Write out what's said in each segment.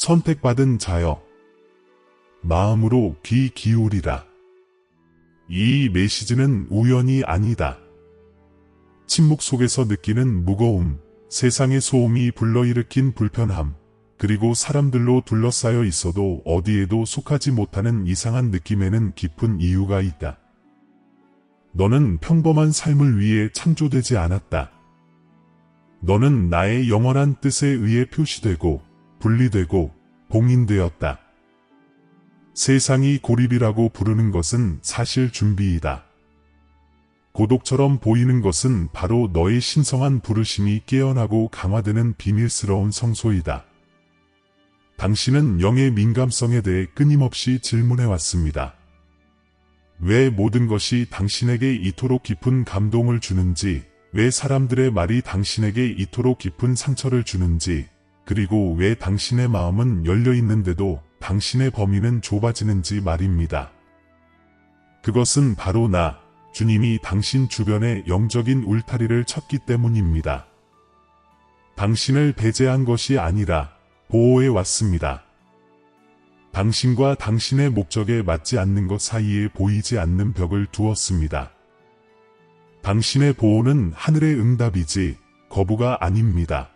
선택받은 자여, 마음으로 귀 기울이라. 이 메시지는 우연이 아니다. 침묵 속에서 느끼는 무거움, 세상의 소음이 불러일으킨 불편함, 그리고 사람들로 둘러싸여 있어도 어디에도 속하지 못하는 이상한 느낌에는 깊은 이유가 있다. 너는 평범한 삶을 위해 창조되지 않았다. 너는 나의 영원한 뜻에 의해 표시되고, 분리되고, 봉인되었다. 세상이 고립이라고 부르는 것은 사실 준비이다. 고독처럼 보이는 것은 바로 너의 신성한 부르심이 깨어나고 강화되는 비밀스러운 성소이다. 당신은 영의 민감성에 대해 끊임없이 질문해 왔습니다. 왜 모든 것이 당신에게 이토록 깊은 감동을 주는지, 왜 사람들의 말이 당신에게 이토록 깊은 상처를 주는지, 그리고 왜 당신의 마음은 열려 있는데도 당신의 범위는 좁아지는지 말입니다. 그것은 바로 나, 주님이 당신 주변에 영적인 울타리를 쳤기 때문입니다. 당신을 배제한 것이 아니라 보호해 왔습니다. 당신과 당신의 목적에 맞지 않는 것 사이에 보이지 않는 벽을 두었습니다. 당신의 보호는 하늘의 응답이지 거부가 아닙니다.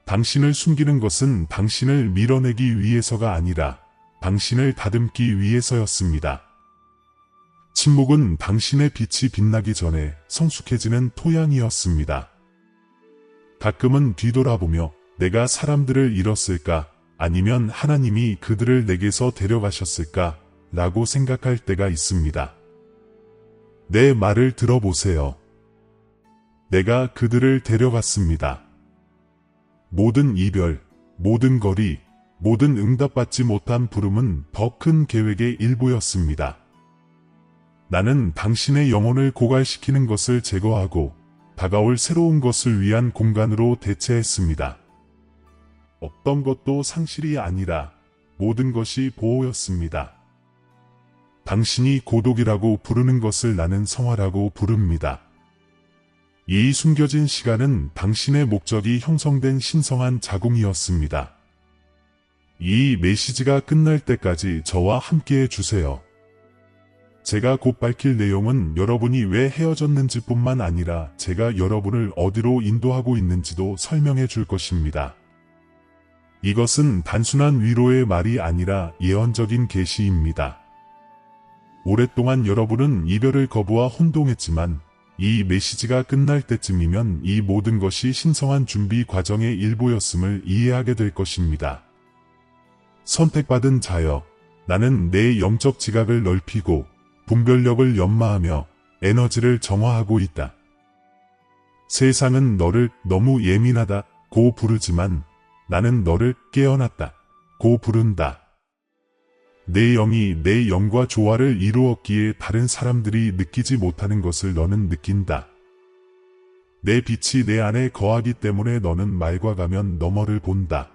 당신을 숨기는 것은 당신을 밀어내기 위해서가 아니라 당신을 다듬기 위해서였습니다. 침묵은 당신의 빛이 빛나기 전에 성숙해지는 토양이었습니다. 가끔은 뒤돌아보며 내가 사람들을 잃었을까, 아니면 하나님이 그들을 내게서 데려가셨을까 라고 생각할 때가 있습니다. 내 말을 들어보세요. 내가 그들을 데려갔습니다. 모든 이별, 모든 거리, 모든 응답받지 못한 부름은 더 큰 계획의 일부였습니다. 나는 당신의 영혼을 고갈시키는 것을 제거하고 다가올 새로운 것을 위한 공간으로 대체했습니다. 어떤 것도 상실이 아니라 모든 것이 보호였습니다. 당신이 고독이라고 부르는 것을 나는 성화라고 부릅니다. 이 숨겨진 시간은 당신의 목적이 형성된 신성한 자궁이었습니다. 이 메시지가 끝날 때까지 저와 함께 해주세요. 제가 곧 밝힐 내용은 여러분이 왜 헤어졌는지 뿐만 아니라 제가 여러분을 어디로 인도하고 있는지도 설명해 줄 것입니다. 이것은 단순한 위로의 말이 아니라 예언적인 계시입니다. 오랫동안 여러분은 이별을 거부와 혼동했지만 이 메시지가 끝날 때쯤이면 이 모든 것이 신성한 준비 과정의 일부였음을 이해하게 될 것입니다. 선택받은 자여, 나는 내 영적 지각을 넓히고 분별력을 연마하며 에너지를 정화하고 있다. 세상은 너를 너무 예민하다고 부르지만 나는 너를 깨어났다고 부른다. 내 영이 내 영과 조화를 이루었기에 다른 사람들이 느끼지 못하는 것을 너는 느낀다. 내 빛이 내 안에 거하기 때문에 너는 말과 가면 너머를 본다.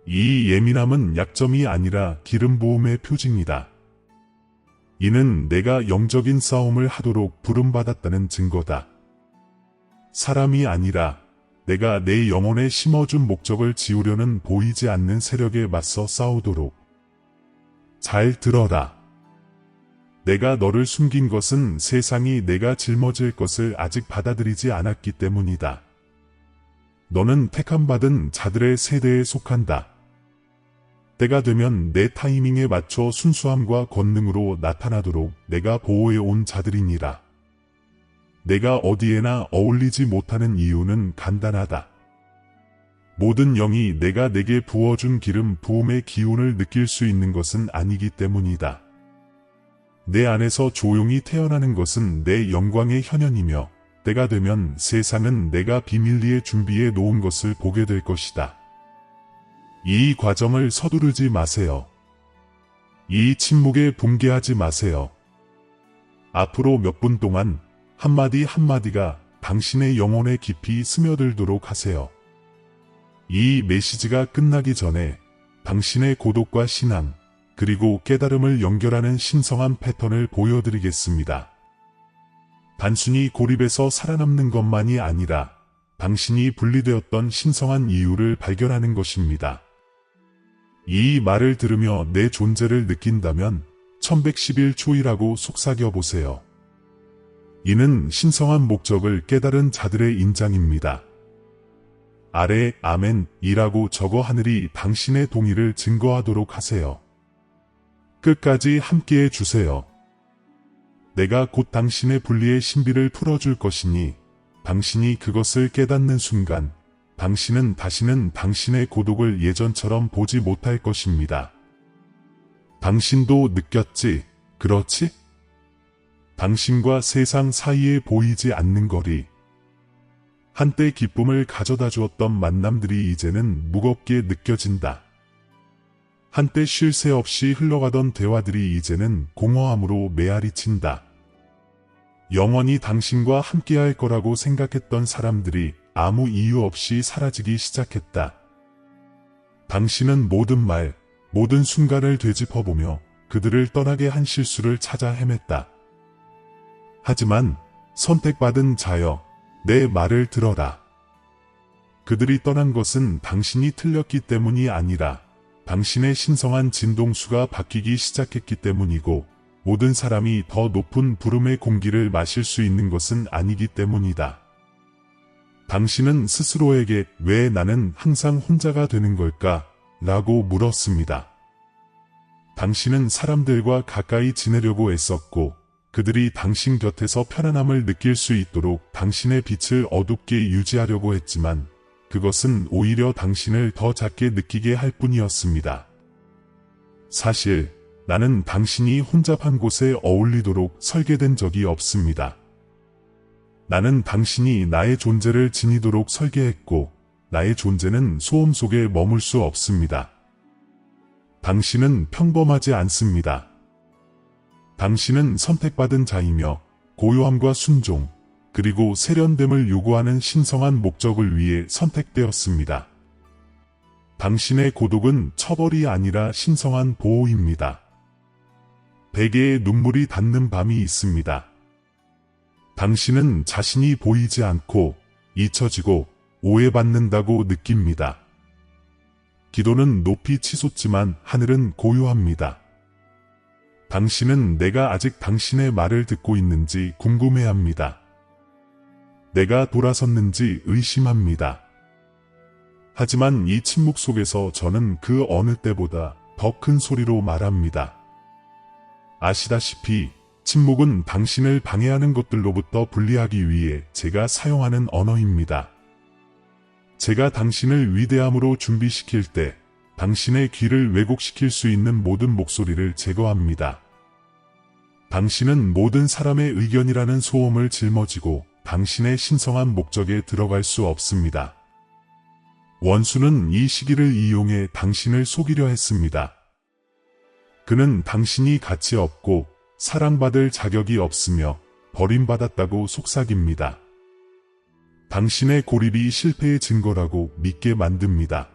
이 예민함은 약점이 아니라 기름 부음의 표징이다. 이는 내가 영적인 싸움을 하도록 부름받았다는 증거다. 사람이 아니라 내가 내 영혼에 심어준 목적을 지우려는 보이지 않는 세력에 맞서 싸우도록. 잘 들어라. 내가 너를 숨긴 것은 세상이 내가 짊어질 것을 아직 받아들이지 않았기 때문이다. 너는 택함받은 자들의 세대에 속한다. 때가 되면 내 타이밍에 맞춰 순수함과 권능으로 나타나도록 내가 보호해 온 자들이니라. 내가 어디에나 어울리지 못하는 이유는 간단하다. 모든 영이 내가 내게 부어준 기름 부음의 기운을 느낄 수 있는 것은 아니기 때문이다. 내 안에서 조용히 태어나는 것은 내 영광의 현현이며 때가 되면 세상은 내가 비밀리에 준비해 놓은 것을 보게 될 것이다. 이 과정을 서두르지 마세요. 이 침묵에 붕괴하지 마세요. 앞으로 몇 분 동안 한마디 한마디가 당신의 영혼에 깊이 스며들도록 하세요. 이 메시지가 끝나기 전에 당신의 고독과 신앙, 그리고 깨달음을 연결하는 신성한 패턴을 보여드리겠습니다. 단순히 고립에서 살아남는 것만이 아니라 당신이 분리되었던 신성한 이유를 발견하는 것입니다. 이 말을 들으며 내 존재를 느낀다면 1111초이라고 속삭여 보세요. 이는 신성한 목적을 깨달은 자들의 인장입니다. 아래 아멘이라고 적어 하늘이 당신의 동의를 증거하도록 하세요. 끝까지 함께해 주세요. 내가 곧 당신의 분리의 신비를 풀어줄 것이니 당신이 그것을 깨닫는 순간 당신은 다시는 당신의 고독을 예전처럼 보지 못할 것입니다. 당신도 느꼈지, 그렇지? 당신과 세상 사이에 보이지 않는 거리. 한때 기쁨을 가져다 주었던 만남들이 이제는 무겁게 느껴진다. 한때 쉴 새 없이 흘러가던 대화들이 이제는 공허함으로 메아리 친다. 영원히 당신과 함께할 거라고 생각했던 사람들이 아무 이유 없이 사라지기 시작했다. 당신은 모든 말, 모든 순간을 되짚어보며 그들을 떠나게 한 실수를 찾아 헤맸다. 하지만 선택받은 자여, 내 말을 들어라. 그들이 떠난 것은 당신이 틀렸기 때문이 아니라 당신의 신성한 진동수가 바뀌기 시작했기 때문이고 모든 사람이 더 높은 부름의 공기를 마실 수 있는 것은 아니기 때문이다. 당신은 스스로에게 왜 나는 항상 혼자가 되는 걸까? 라고 물었습니다. 당신은 사람들과 가까이 지내려고 애썼고 그들이 당신 곁에서 편안함을 느낄 수 있도록 당신의 빛을 어둡게 유지하려고 했지만 그것은 오히려 당신을 더 작게 느끼게 할 뿐이었습니다. 사실 나는 당신이 혼잡한 곳에 어울리도록 설계된 적이 없습니다. 나는 당신이 나의 존재를 지니도록 설계했고 나의 존재는 소음 속에 머물 수 없습니다. 당신은 평범하지 않습니다. 당신은 선택받은 자이며 고요함과 순종, 그리고 세련됨을 요구하는 신성한 목적을 위해 선택되었습니다. 당신의 고독은 처벌이 아니라 신성한 보호입니다. 베개에 눈물이 닿는 밤이 있습니다. 당신은 자신이 보이지 않고 잊혀지고 오해받는다고 느낍니다. 기도는 높이 치솟지만 하늘은 고요합니다. 당신은 내가 아직 당신의 말을 듣고 있는지 궁금해합니다. 내가 돌아섰는지 의심합니다. 하지만 이 침묵 속에서 저는 그 어느 때보다 더 큰 소리로 말합니다. 아시다시피 침묵은 당신을 방해하는 것들로부터 분리하기 위해 제가 사용하는 언어입니다. 제가 당신을 위대함으로 준비시킬 때 당신의 귀를 왜곡시킬 수 있는 모든 목소리를 제거합니다. 당신은 모든 사람의 의견이라는 소음을 짊어지고 당신의 신성한 목적에 들어갈 수 없습니다. 원수는 이 시기를 이용해 당신을 속이려 했습니다. 그는 당신이 가치 없고 사랑받을 자격이 없으며 버림받았다고 속삭입니다. 당신의 고립이 실패의 증거라고 믿게 만듭니다.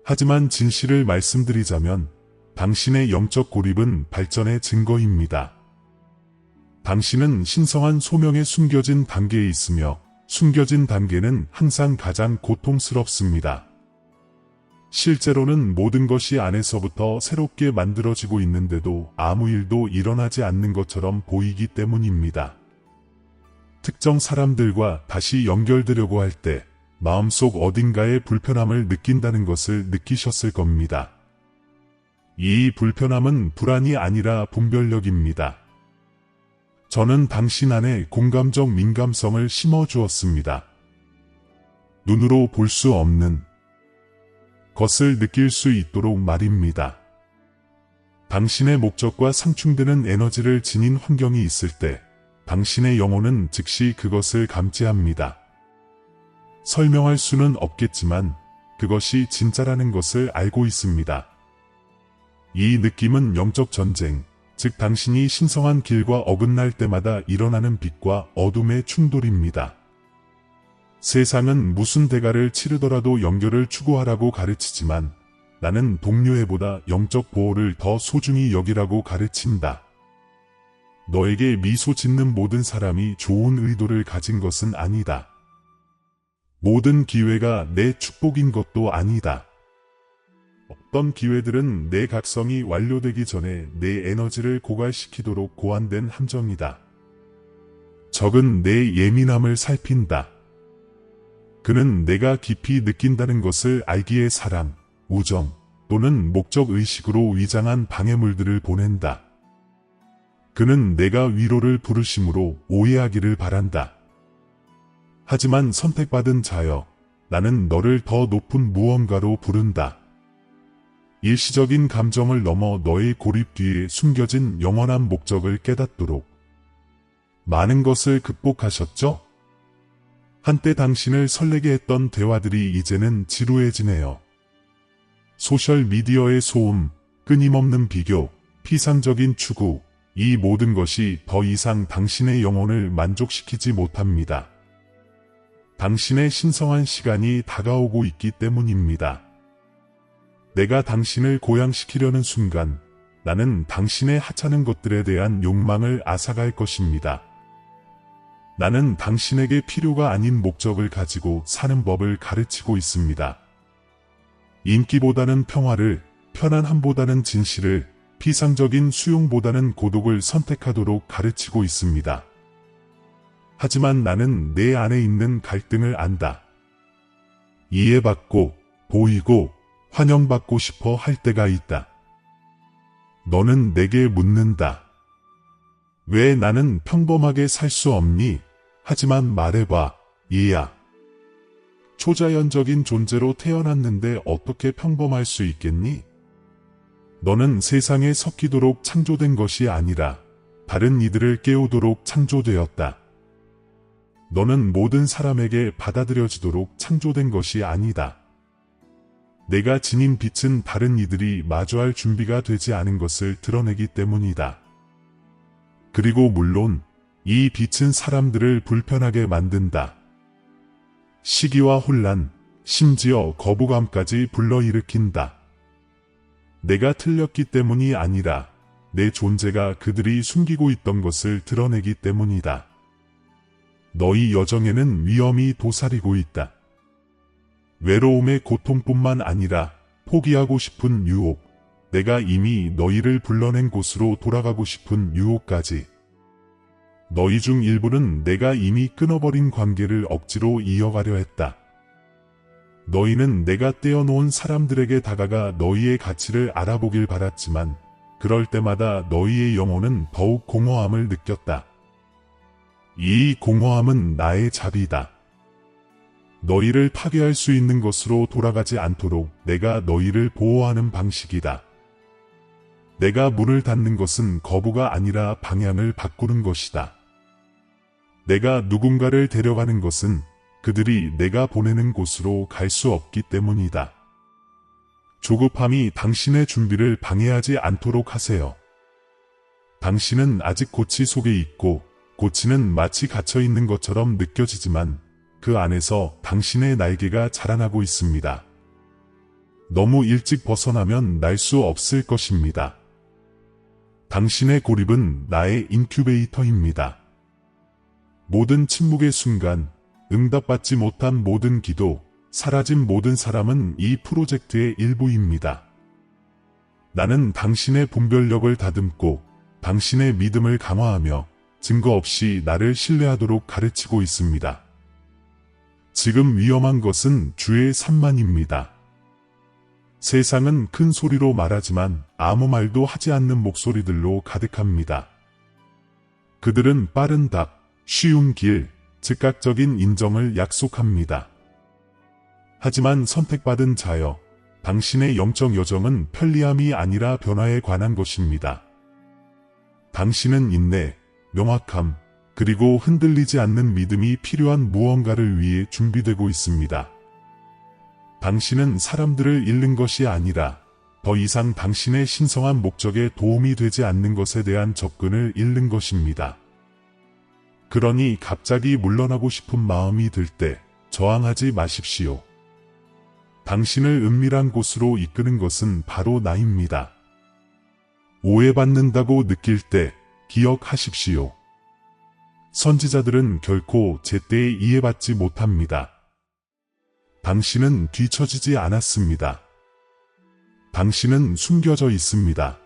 하지만 진실을 말씀드리자면 당신의 영적 고립은 발전의 증거입니다. 당신은 신성한 소명에 숨겨진 단계에 있으며 숨겨진 단계는 항상 가장 고통스럽습니다. 실제로는 모든 것이 안에서부터 새롭게 만들어지고 있는데도 아무 일도 일어나지 않는 것처럼 보이기 때문입니다. 특정 사람들과 다시 연결되려고 할 때 마음속 어딘가에 불편함을 느낀다는 것을 느끼셨을 겁니다. 이 불편함은 불안이 아니라 분별력입니다. 저는 당신 안에 공감적 민감성을 심어주었습니다. 눈으로 볼 수 없는 것을 느낄 수 있도록 말입니다. 당신의 목적과 상충되는 에너지를 지닌 환경이 있을 때 당신의 영혼은 즉시 그것을 감지합니다. 설명할 수는 없겠지만 그것이 진짜라는 것을 알고 있습니다. 이 느낌은 영적 전쟁, 즉 당신이 신성한 길과 어긋날 때마다 일어나는 빛과 어둠의 충돌입니다. 세상은 무슨 대가를 치르더라도 연결을 추구하라고 가르치지만 나는 동료애보다 영적 보호를 더 소중히 여기라고 가르친다. 너에게 미소 짓는 모든 사람이 좋은 의도를 가진 것은 아니다. 모든 기회가 내 축복인 것도 아니다. 어떤 기회들은 내 각성이 완료되기 전에 내 에너지를 고갈시키도록 고안된 함정이다. 적은 내 예민함을 살핀다. 그는 내가 깊이 느낀다는 것을 알기에 사랑, 우정 또는 목적의식으로 위장한 방해물들을 보낸다. 그는 내가 위로를 부르심으로 오해하기를 바란다. 하지만 선택받은 자여, 나는 너를 더 높은 무언가로 부른다. 일시적인 감정을 넘어 너의 고립 뒤에 숨겨진 영원한 목적을 깨닫도록. 많은 것을 극복하셨죠? 한때 당신을 설레게 했던 대화들이 이제는 지루해지네요. 소셜미디어의 소음, 끊임없는 비교, 피상적인 추구, 이 모든 것이 더 이상 당신의 영혼을 만족시키지 못합니다. 당신의 신성한 시간이 다가오고 있기 때문입니다. 내가 당신을 고양시키려는 순간, 나는 당신의 하찮은 것들에 대한 욕망을 앗아갈 것입니다. 나는 당신에게 필요가 아닌 목적을 가지고 사는 법을 가르치고 있습니다. 인기보다는 평화를, 편안함보다는 진실을, 피상적인 수용보다는 고독을 선택하도록 가르치고 있습니다. 하지만 나는 내 안에 있는 갈등을 안다. 이해받고, 보이고, 환영받고 싶어 할 때가 있다. 너는 내게 묻는다. 왜 나는 평범하게 살 수 없니? 하지만 말해봐, 얘야. 초자연적인 존재로 태어났는데 어떻게 평범할 수 있겠니? 너는 세상에 섞이도록 창조된 것이 아니라 다른 이들을 깨우도록 창조되었다. 너는 모든 사람에게 받아들여지도록 창조된 것이 아니다. 내가 지닌 빛은 다른 이들이 마주할 준비가 되지 않은 것을 드러내기 때문이다. 그리고 물론 이 빛은 사람들을 불편하게 만든다. 시기와 혼란, 심지어 거부감까지 불러일으킨다. 내가 틀렸기 때문이 아니라 내 존재가 그들이 숨기고 있던 것을 드러내기 때문이다. 너희 여정에는 위험이 도사리고 있다. 외로움의 고통뿐만 아니라 포기하고 싶은 유혹, 내가 이미 너희를 불러낸 곳으로 돌아가고 싶은 유혹까지. 너희 중 일부는 내가 이미 끊어버린 관계를 억지로 이어가려 했다. 너희는 내가 떼어놓은 사람들에게 다가가 너희의 가치를 알아보길 바랐지만 그럴 때마다 너희의 영혼은 더욱 공허함을 느꼈다. 이 공허함은 나의 자비다. 너희를 파괴할 수 있는 것으로 돌아가지 않도록 내가 너희를 보호하는 방식이다. 내가 문을 닫는 것은 거부가 아니라 방향을 바꾸는 것이다. 내가 누군가를 데려가는 것은 그들이 내가 보내는 곳으로 갈 수 없기 때문이다. 조급함이 당신의 준비를 방해하지 않도록 하세요. 당신은 아직 고치 속에 있고 고치는 마치 갇혀 있는 것처럼 느껴지지만 그 안에서 당신의 날개가 자라나고 있습니다. 너무 일찍 벗어나면 날 수 없을 것입니다. 당신의 고립은 나의 인큐베이터입니다. 모든 침묵의 순간, 응답받지 못한 모든 기도, 사라진 모든 사람은 이 프로젝트의 일부입니다. 나는 당신의 분별력을 다듬고 당신의 믿음을 강화하며 증거 없이 나를 신뢰하도록 가르치고 있습니다. 지금 위험한 것은 주의 산만입니다. 세상은 큰 소리로 말하지만 아무 말도 하지 않는 목소리들로 가득합니다. 그들은 빠른 답, 쉬운 길, 즉각적인 인정을 약속합니다. 하지만 선택받은 자여, 당신의 영적 여정은 편리함이 아니라 변화에 관한 것입니다. 당신은 인내, 명확함, 그리고 흔들리지 않는 믿음이 필요한 무언가를 위해 준비되고 있습니다. 당신은 사람들을 잃는 것이 아니라 더 이상 당신의 신성한 목적에 도움이 되지 않는 것에 대한 접근을 잃는 것입니다. 그러니 갑자기 물러나고 싶은 마음이 들 때 저항하지 마십시오. 당신을 은밀한 곳으로 이끄는 것은 바로 나입니다. 오해받는다고 느낄 때 기억하십시오. 선지자들은 결코 제때에 이해받지 못합니다. 당신은 뒤처지지 않았습니다. 당신은 숨겨져 있습니다.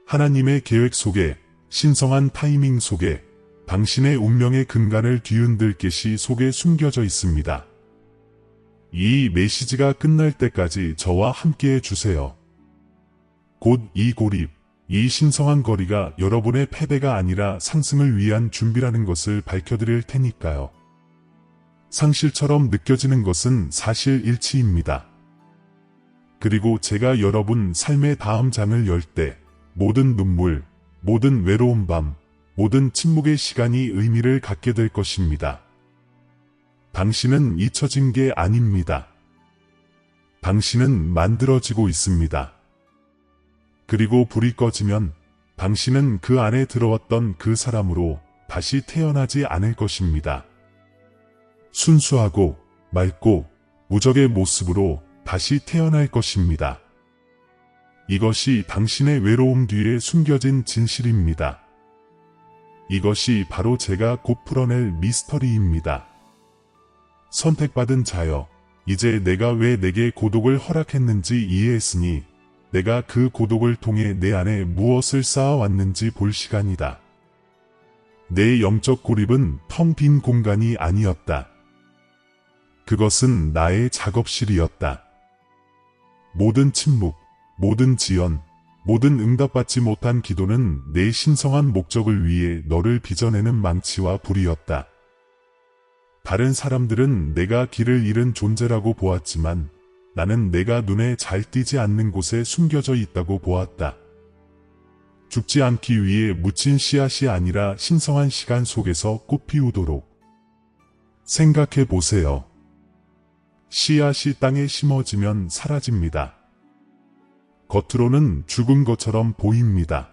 하나님의 계획 속에, 신성한 타이밍 속에, 당신의 운명의 근간을 뒤흔들 계시 속에 숨겨져 있습니다. 이 메시지가 끝날 때까지 저와 함께 해주세요. 곧 이 고립, 이 신성한 거리가 여러분의 패배가 아니라 상승을 위한 준비라는 것을 밝혀드릴 테니까요. 상실처럼 느껴지는 것은 사실 일치입니다. 그리고 제가 여러분 삶의 다음 장을 열 때 모든 눈물, 모든 외로운 밤, 모든 침묵의 시간이 의미를 갖게 될 것입니다. 당신은 잊혀진 게 아닙니다. 당신은 만들어지고 있습니다. 그리고 불이 꺼지면 당신은 그 안에 들어왔던 그 사람으로 다시 태어나지 않을 것입니다. 순수하고 맑고 무적의 모습으로 다시 태어날 것입니다. 이것이 당신의 외로움 뒤에 숨겨진 진실입니다. 이것이 바로 제가 곧 풀어낼 미스터리입니다. 선택받은 자여, 이제 내가 왜 내게 고독을 허락했는지 이해했으니 내가 그 고독을 통해 내 안에 무엇을 쌓아왔는지 볼 시간이다. 내 영적 고립은 텅 빈 공간이 아니었다. 그것은 나의 작업실이었다. 모든 침묵, 모든 지연, 모든 응답받지 못한 기도는 내 신성한 목적을 위해 너를 빚어내는 망치와 불이었다. 다른 사람들은 내가 길을 잃은 존재라고 보았지만 나는 내가 눈에 잘 띄지 않는 곳에 숨겨져 있다고 보았다. 죽지 않기 위해 묻힌 씨앗이 아니라 신성한 시간 속에서 꽃 피우도록. 생각해 보세요. 씨앗이 땅에 심어지면 사라집니다. 겉으로는 죽은 것처럼 보입니다.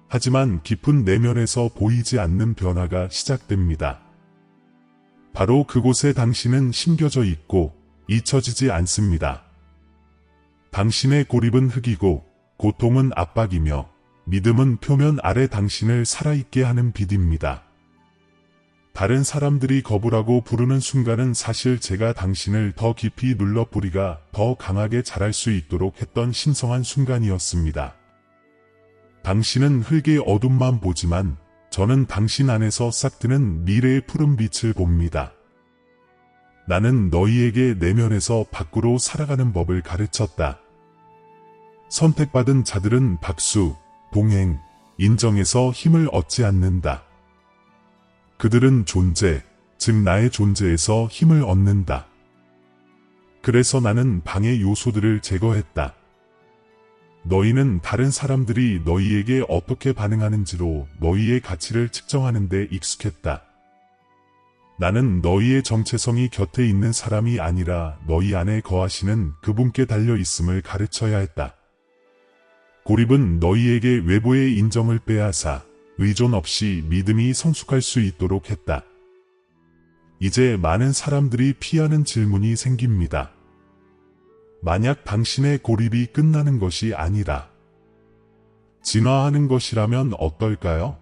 하지만 깊은 내면에서 보이지 않는 변화가 시작됩니다. 바로 그곳에 당신은 심겨져 있고 잊혀지지 않습니다. 당신의 고립은 흙이고 고통은 압박이며 믿음은 표면 아래 당신을 살아있게 하는 빛입니다. 다른 사람들이 거부라고 부르는 순간은 사실 제가 당신을 더 깊이 눌러 뿌리가 더 강하게 자랄 수 있도록 했던 신성한 순간이었습니다. 당신은 흙의 어둠만 보지만 저는 당신 안에서 싹트는 미래의 푸른 빛을 봅니다. 나는 너희에게 내면에서 밖으로 살아가는 법을 가르쳤다. 선택받은 자들은 박수, 동행, 인정에서 힘을 얻지 않는다. 그들은 존재, 즉 나의 존재에서 힘을 얻는다. 그래서 나는 방해 요소들을 제거했다. 너희는 다른 사람들이 너희에게 어떻게 반응하는지로 너희의 가치를 측정하는 데 익숙했다. 나는 너희의 정체성이 곁에 있는 사람이 아니라 너희 안에 거하시는 그분께 달려 있음을 가르쳐야 했다. 고립은 너희에게 외부의 인정을 빼앗아 의존 없이 믿음이 성숙할 수 있도록 했다. 이제 많은 사람들이 피하는 질문이 생깁니다. 만약 당신의 고립이 끝나는 것이 아니라 진화하는 것이라면 어떨까요?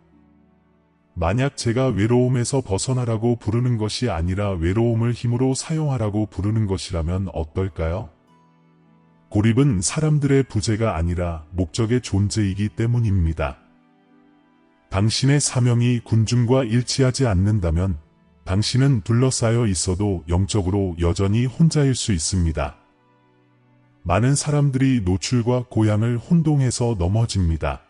만약 제가 외로움에서 벗어나라고 부르는 것이 아니라 외로움을 힘으로 사용하라고 부르는 것이라면 어떨까요? 고립은 사람들의 부재가 아니라 목적의 존재이기 때문입니다. 당신의 사명이 군중과 일치하지 않는다면 당신은 둘러싸여 있어도 영적으로 여전히 혼자일 수 있습니다. 많은 사람들이 노출과 고향을 혼동해서 넘어집니다.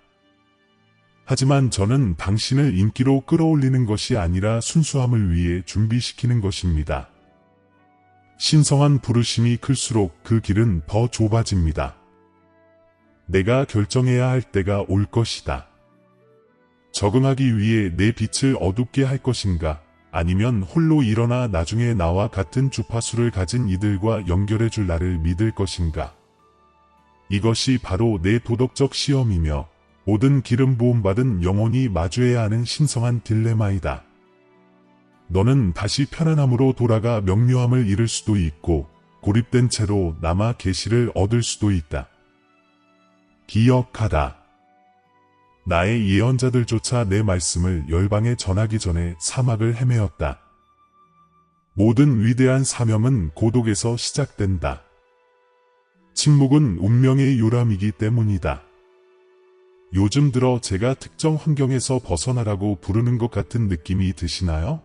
하지만 저는 당신을 인기로 끌어올리는 것이 아니라 순수함을 위해 준비시키는 것입니다. 신성한 부르심이 클수록 그 길은 더 좁아집니다. 내가 결정해야 할 때가 올 것이다. 적응하기 위해 내 빛을 어둡게 할 것인가, 아니면 홀로 일어나 나중에 나와 같은 주파수를 가진 이들과 연결해 줄 나를 믿을 것인가. 이것이 바로 내 도덕적 시험이며 모든 기름 부음 받은 영혼이 마주해야 하는 신성한 딜레마이다. 너는 다시 편안함으로 돌아가 명료함을 잃을 수도 있고 고립된 채로 남아 계시를 얻을 수도 있다. 기억하라. 나의 예언자들조차 내 말씀을 열방에 전하기 전에 사막을 헤매었다. 모든 위대한 사명은 고독에서 시작된다. 침묵은 운명의 요람이기 때문이다. 요즘 들어 제가 특정 환경에서 벗어나라고 부르는 것 같은 느낌이 드시나요?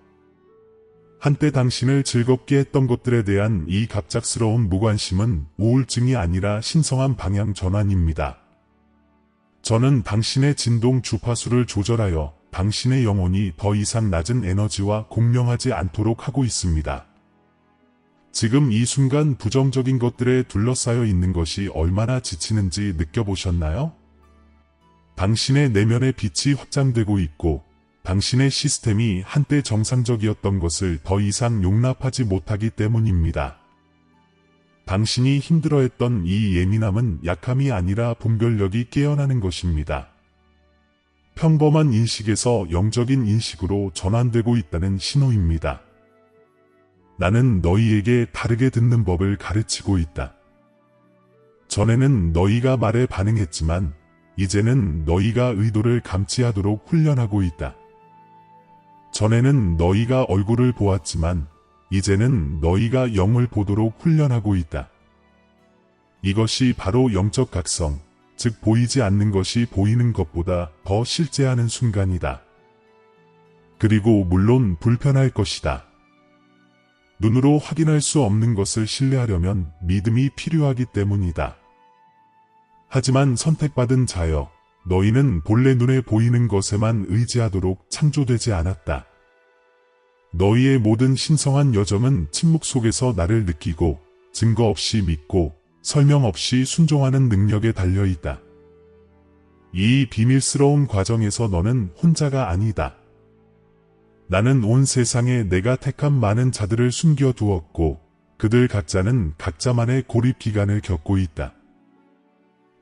한때 당신을 즐겁게 했던 것들에 대한 이 갑작스러운 무관심은 우울증이 아니라 신성한 방향 전환입니다. 저는 당신의 진동 주파수를 조절하여 당신의 영혼이 더 이상 낮은 에너지와 공명하지 않도록 하고 있습니다. 지금 이 순간 부정적인 것들에 둘러싸여 있는 것이 얼마나 지치는지 느껴보셨나요? 당신의 내면의 빛이 확장되고 있고 당신의 시스템이 한때 정상적이었던 것을 더 이상 용납하지 못하기 때문입니다. 당신이 힘들어했던 이 예민함은 약함이 아니라 분별력이 깨어나는 것입니다. 평범한 인식에서 영적인 인식으로 전환되고 있다는 신호입니다. 나는 너희에게 다르게 듣는 법을 가르치고 있다. 전에는 너희가 말에 반응했지만 이제는 너희가 의도를 감지하도록 훈련하고 있다. 전에는 너희가 얼굴을 보았지만 이제는 너희가 영을 보도록 훈련하고 있다. 이것이 바로 영적 각성, 즉 보이지 않는 것이 보이는 것보다 더 실제하는 순간이다. 그리고 물론 불편할 것이다. 눈으로 확인할 수 없는 것을 신뢰하려면 믿음이 필요하기 때문이다. 하지만 선택받은 자여, 너희는 본래 눈에 보이는 것에만 의지하도록 창조되지 않았다. 너희의 모든 신성한 여정은 침묵 속에서 나를 느끼고 증거 없이 믿고 설명 없이 순종하는 능력에 달려있다. 이 비밀스러운 과정에서 너는 혼자가 아니다. 나는 온 세상에 내가 택한 많은 자들을 숨겨두었고 그들 각자는 각자만의 고립 기간을 겪고 있다.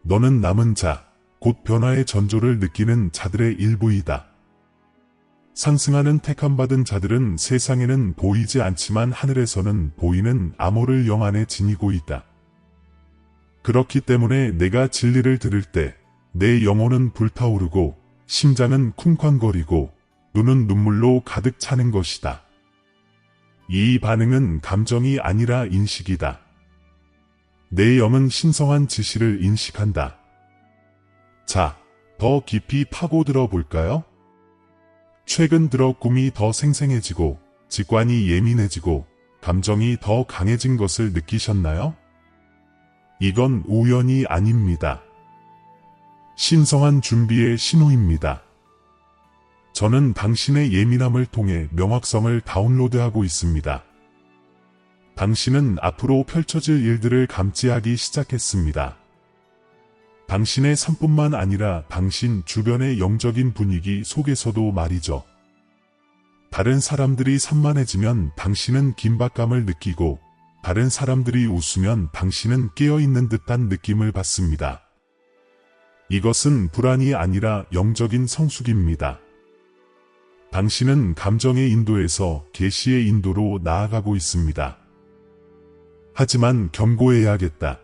너는 남은 자, 곧 변화의 전조를 느끼는 자들의 일부이다. 상승하는 택함받은 자들은 세상에는 보이지 않지만 하늘에서는 보이는 암호를 영 안에 지니고 있다. 그렇기 때문에 내가 진리를 들을 때 내 영혼은 불타오르고 심장은 쿵쾅거리고 눈은 눈물로 가득 차는 것이다. 이 반응은 감정이 아니라 인식이다. 내 영은 신성한 지시를 인식한다. 자, 더 깊이 파고들어 볼까요? 최근 들어 꿈이 더 생생해지고 직관이 예민해지고 감정이 더 강해진 것을 느끼셨나요? 이건 우연이 아닙니다. 신성한 준비의 신호입니다. 저는 당신의 예민함을 통해 명확성을 다운로드하고 있습니다. 당신은 앞으로 펼쳐질 일들을 감지하기 시작했습니다. 당신의 삶뿐만 아니라 당신 주변의 영적인 분위기 속에서도 말이죠. 다른 사람들이 산만해지면 당신은 긴박감을 느끼고 다른 사람들이 웃으면 당신은 깨어있는 듯한 느낌을 받습니다. 이것은 불안이 아니라 영적인 성숙입니다. 당신은 감정의 인도에서 계시의 인도로 나아가고 있습니다. 하지만 경고해야겠다.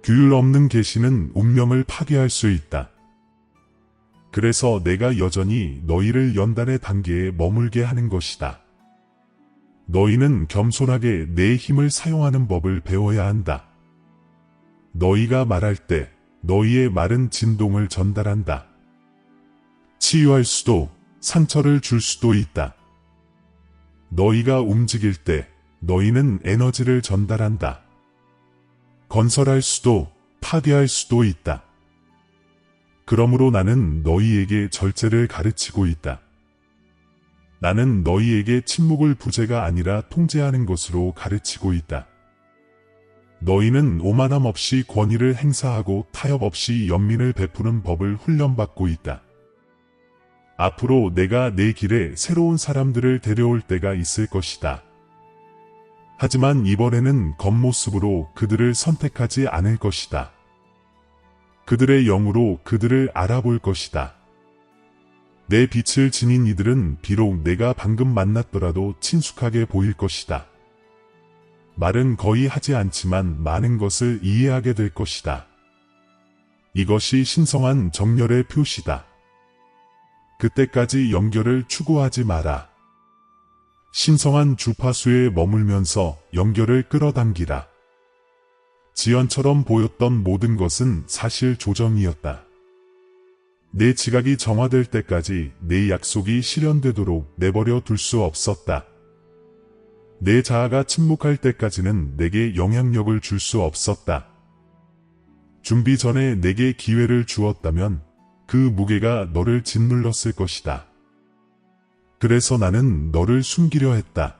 규율 없는 계시는 운명을 파괴할 수 있다. 그래서 내가 여전히 너희를 연단의 단계에 머물게 하는 것이다. 너희는 겸손하게 내 힘을 사용하는 법을 배워야 한다. 너희가 말할 때 너희의 말은 진동을 전달한다. 치유할 수도 상처를 줄 수도 있다. 너희가 움직일 때 너희는 에너지를 전달한다. 건설할 수도 파괴할 수도 있다. 그러므로 나는 너희에게 절제를 가르치고 있다. 나는 너희에게 침묵을 부재가 아니라 통제하는 것으로 가르치고 있다. 너희는 오만함 없이 권위를 행사하고 타협 없이 연민을 베푸는 법을 훈련받고 있다. 앞으로 내가 내 길에 새로운 사람들을 데려올 때가 있을 것이다. 하지만 이번에는 겉모습으로 그들을 선택하지 않을 것이다. 그들의 영으로 그들을 알아볼 것이다. 내 빛을 지닌 이들은 비록 내가 방금 만났더라도 친숙하게 보일 것이다. 말은 거의 하지 않지만 많은 것을 이해하게 될 것이다. 이것이 신성한 정열의 표시다. 그때까지 연결을 추구하지 마라. 신성한 주파수에 머물면서 연결을 끌어당기라. 지연처럼 보였던 모든 것은 사실 조정이었다. 내 지각이 정화될 때까지 내 약속이 실현되도록 내버려 둘 수 없었다. 내 자아가 침묵할 때까지는 내게 영향력을 줄 수 없었다. 준비 전에 내게 기회를 주었다면 그 무게가 너를 짓눌렀을 것이다. 그래서 나는 너를 숨기려 했다.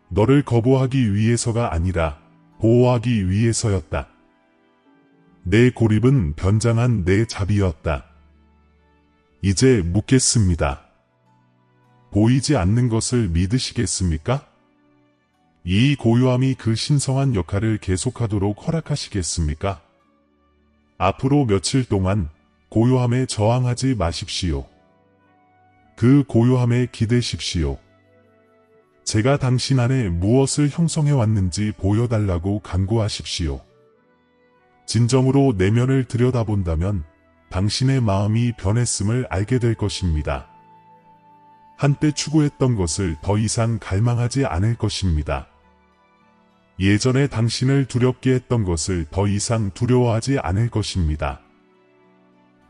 너를 거부하기 위해서가 아니라 보호하기 위해서였다. 내 고립은 변장한 내 자비였다. 이제 묻겠습니다. 보이지 않는 것을 믿으시겠습니까? 이 고요함이 그 신성한 역할을 계속하도록 허락하시겠습니까? 앞으로 며칠 동안 고요함에 저항하지 마십시오. 그 고요함에 기대십시오. 제가 당신 안에 무엇을 형성해 왔는지 보여달라고 간구하십시오. 진정으로 내면을 들여다본다면 당신의 마음이 변했음을 알게 될 것입니다. 한때 추구했던 것을 더 이상 갈망하지 않을 것입니다. 예전에 당신을 두렵게 했던 것을 더 이상 두려워하지 않을 것입니다.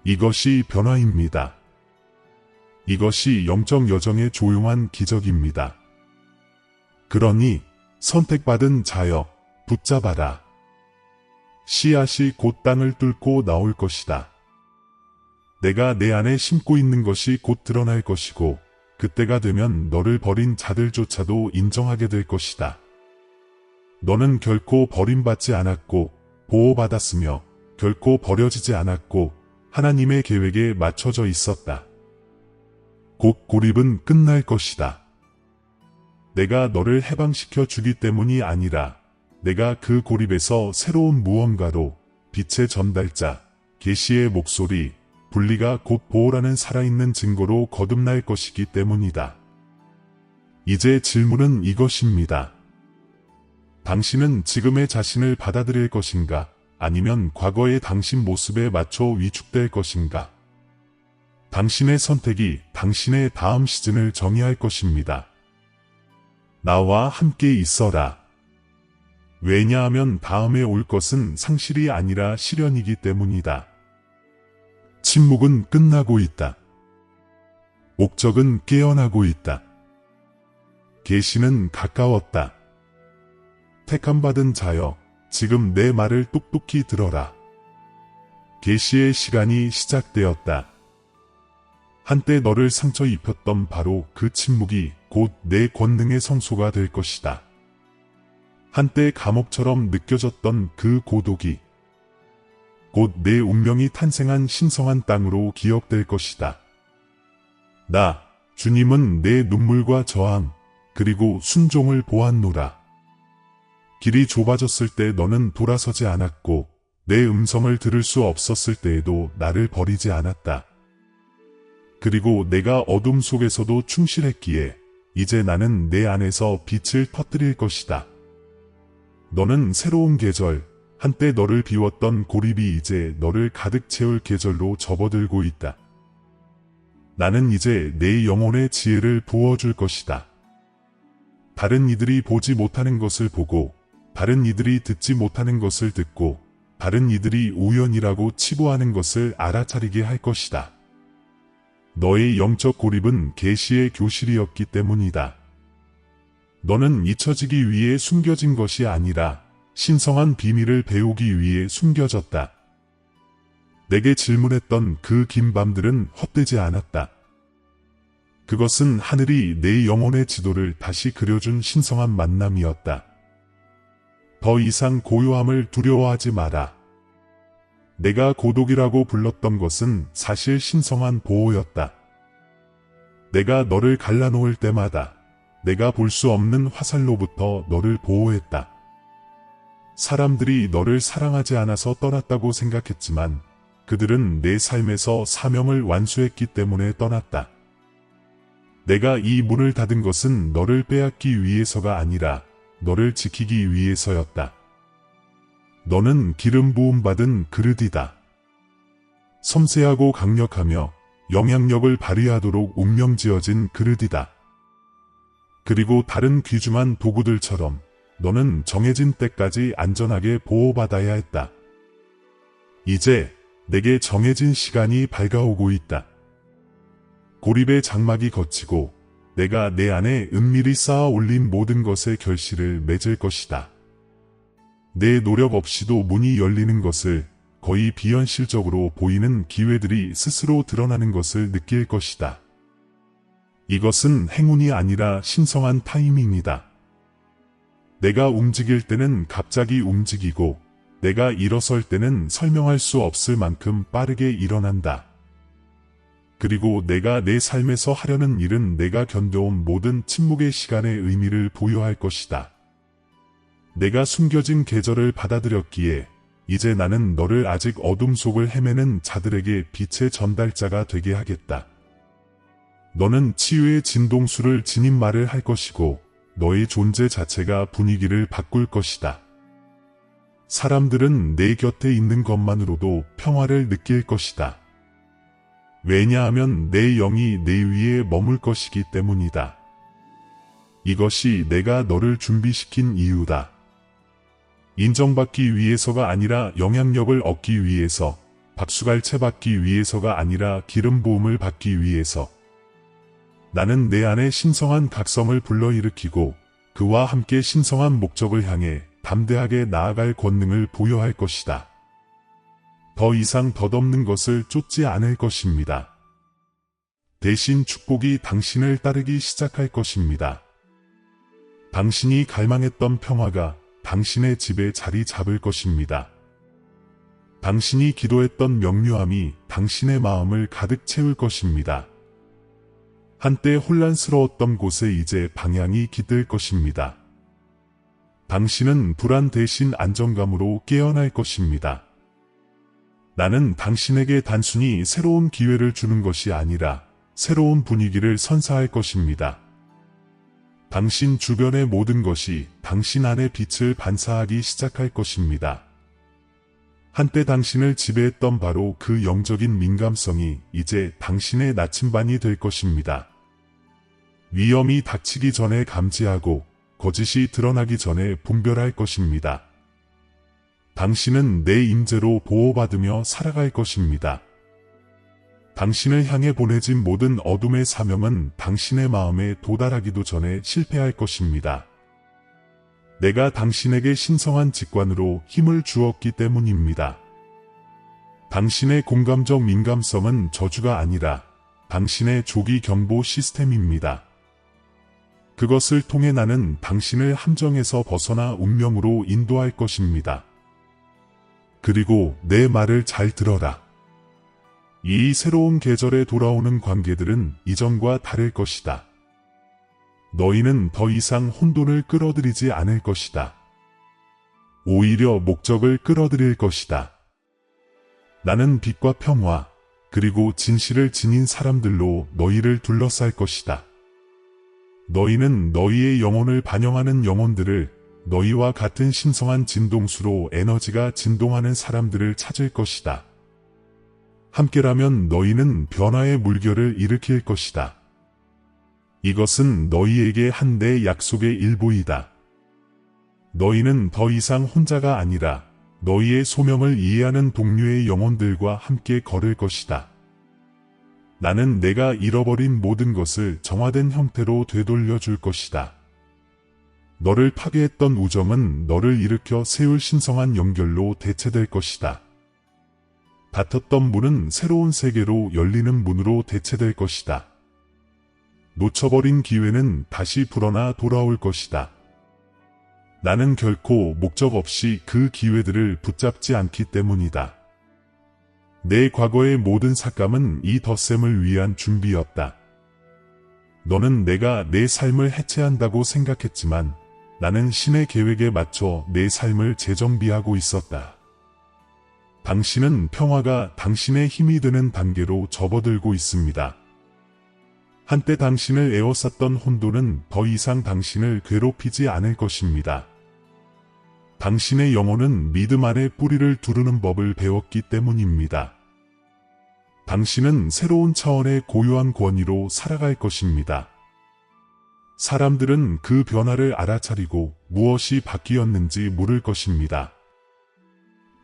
이것이 변화입니다. 이것이 영적 여정의 조용한 기적입니다. 그러니 선택받은 자여 붙잡아라. 씨앗이 곧 땅을 뚫고 나올 것이다. 내가 내 안에 심고 있는 것이 곧 드러날 것이고 그때가 되면 너를 버린 자들조차도 인정하게 될 것이다. 너는 결코 버림받지 않았고 보호받았으며 결코 버려지지 않았고 하나님의 계획에 맞춰져 있었다. 곧 고립은 끝날 것이다. 내가 너를 해방시켜 주기 때문이 아니라 내가 그 고립에서 새로운 무언가로 빛의 전달자, 계시의 목소리, 분리가 곧 보호라는 살아있는 증거로 거듭날 것이기 때문이다. 이제 질문은 이것입니다. 당신은 지금의 자신을 받아들일 것인가? 아니면 과거의 당신 모습에 맞춰 위축될 것인가? 당신의 선택이 당신의 다음 시즌을 정의할 것입니다. 나와 함께 있어라. 왜냐하면 다음에 올 것은 상실이 아니라 실현이기 때문이다. 침묵은 끝나고 있다. 목적은 깨어나고 있다. 계시는 가까웠다. 택함받은 자여, 지금 내 말을 똑똑히 들어라. 계시의 시간이 시작되었다. 한때 너를 상처 입혔던 바로 그 침묵이 곧 내 권능의 성소가 될 것이다. 한때 감옥처럼 느껴졌던 그 고독이 곧 내 운명이 탄생한 신성한 땅으로 기억될 것이다. 나, 주님은 내 눈물과 저항, 그리고 순종을 보았노라. 길이 좁아졌을 때 너는 돌아서지 않았고 내 음성을 들을 수 없었을 때에도 나를 버리지 않았다. 그리고 내가 어둠 속에서도 충실했기에 이제 나는 내 안에서 빛을 터뜨릴 것이다. 너는 새로운 계절, 한때 너를 비웠던 고립이 이제 너를 가득 채울 계절로 접어들고 있다. 나는 이제 내 영혼의 지혜를 부어줄 것이다. 다른 이들이 보지 못하는 것을 보고 다른 이들이 듣지 못하는 것을 듣고 다른 이들이 우연이라고 치부하는 것을 알아차리게 할 것이다. 너의 영적 고립은 계시의 교실이었기 때문이다. 너는 잊혀지기 위해 숨겨진 것이 아니라 신성한 비밀을 배우기 위해 숨겨졌다. 내게 질문했던 그 긴 밤들은 헛되지 않았다. 그것은 하늘이 내 영혼의 지도를 다시 그려준 신성한 만남이었다. 더 이상 고요함을 두려워하지 마라. 내가 고독이라고 불렀던 것은 사실 신성한 보호였다. 내가 너를 갈라놓을 때마다 내가 볼 수 없는 화살로부터 너를 보호했다. 사람들이 너를 사랑하지 않아서 떠났다고 생각했지만 그들은 내 삶에서 사명을 완수했기 때문에 떠났다. 내가 이 문을 닫은 것은 너를 빼앗기 위해서가 아니라 너를 지키기 위해서였다. 너는 기름 부음 받은 그릇이다. 섬세하고 강력하며 영향력을 발휘하도록 운명지어진 그릇이다. 그리고 다른 귀중한 도구들처럼 너는 정해진 때까지 안전하게 보호받아야 했다. 이제 내게 정해진 시간이 밝아오고 있다. 고립의 장막이 걷히고 내가 내 안에 은밀히 쌓아 올린 모든 것의 결실을 맺을 것이다. 내 노력 없이도 문이 열리는 것을, 거의 비현실적으로 보이는 기회들이 스스로 드러나는 것을 느낄 것이다. 이것은 행운이 아니라 신성한 타이밍이다. 내가 움직일 때는 갑자기 움직이고, 내가 일어설 때는 설명할 수 없을 만큼 빠르게 일어난다. 그리고 내가 내 삶에서 하려는 일은 내가 견뎌온 모든 침묵의 시간의 의미를 부여할 것이다. 내가 숨겨진 계절을 받아들였기에 이제 나는 너를 아직 어둠 속을 헤매는 자들에게 빛의 전달자가 되게 하겠다. 너는 치유의 진동수를 지닌 말을 할 것이고 너의 존재 자체가 분위기를 바꿀 것이다. 사람들은 내 곁에 있는 것만으로도 평화를 느낄 것이다. 왜냐하면 내 영이 내 위에 머물 것이기 때문이다. 이것이 내가 너를 준비시킨 이유다. 인정받기 위해서가 아니라 영향력을 얻기 위해서, 박수갈채 받기 위해서가 아니라 기름 부음을 받기 위해서. 나는 내 안에 신성한 각성을 불러일으키고 그와 함께 신성한 목적을 향해 담대하게 나아갈 권능을 부여할 것이다. 더 이상 덧없는 것을 쫓지 않을 것입니다. 대신 축복이 당신을 따르기 시작할 것입니다. 당신이 갈망했던 평화가 당신의 집에 자리 잡을 것입니다. 당신이 기도했던 명료함이 당신의 마음을 가득 채울 것입니다. 한때 혼란스러웠던 곳에 이제 방향이 깃들 것입니다. 당신은 불안 대신 안정감으로 깨어날 것입니다. 나는 당신에게 단순히 새로운 기회를 주는 것이 아니라 새로운 분위기를 선사할 것입니다. 당신 주변의 모든 것이 당신 안에 빛을 반사하기 시작할 것입니다. 한때 당신을 지배했던 바로 그 영적인 민감성이 이제 당신의 나침반이 될 것입니다. 위험이 닥치기 전에 감지하고 거짓이 드러나기 전에 분별할 것입니다. 당신은 내 임재로 보호받으며 살아갈 것입니다. 당신을 향해 보내진 모든 어둠의 사명은 당신의 마음에 도달하기도 전에 실패할 것입니다. 내가 당신에게 신성한 직관으로 힘을 주었기 때문입니다. 당신의 공감적 민감성은 저주가 아니라 당신의 조기 경보 시스템입니다. 그것을 통해 나는 당신을 함정에서 벗어나 운명으로 인도할 것입니다. 그리고 내 말을 잘 들어라. 이 새로운 계절에 돌아오는 관계들은 이전과 다를 것이다. 너희는 더 이상 혼돈을 끌어들이지 않을 것이다. 오히려 목적을 끌어들일 것이다. 나는 빛과 평화, 그리고 진실을 지닌 사람들로 너희를 둘러쌀 것이다. 너희는 너희의 영혼을 반영하는 영혼들을, 너희와 같은 신성한 진동수로 에너지가 진동하는 사람들을 찾을 것이다. 함께라면 너희는 변화의 물결을 일으킬 것이다. 이것은 너희에게 한 내 약속의 일부이다. 너희는 더 이상 혼자가 아니라 너희의 소명을 이해하는 동료의 영혼들과 함께 걸을 것이다. 나는 내가 잃어버린 모든 것을 정화된 형태로 되돌려 줄 것이다. 너를 파괴했던 우정은 너를 일으켜 세울 신성한 연결로 대체될 것이다. 닫혔던 문은 새로운 세계로 열리는 문으로 대체될 것이다. 놓쳐버린 기회는 다시 불어나 돌아올 것이다. 나는 결코 목적 없이 그 기회들을 붙잡지 않기 때문이다. 내 과거의 모든 삭감은 이 덧셈을 위한 준비였다. 너는 내가 내 삶을 해체한다고 생각했지만 나는 신의 계획에 맞춰 내 삶을 재정비하고 있었다. 당신은 평화가 당신의 힘이 되는 단계로 접어들고 있습니다. 한때 당신을 에워쌌던 혼돈은 더 이상 당신을 괴롭히지 않을 것입니다. 당신의 영혼은 믿음 안에 뿌리를 두르는 법을 배웠기 때문입니다. 당신은 새로운 차원의 고유한 권위로 살아갈 것입니다. 사람들은 그 변화를 알아차리고 무엇이 바뀌었는지 물을 것입니다.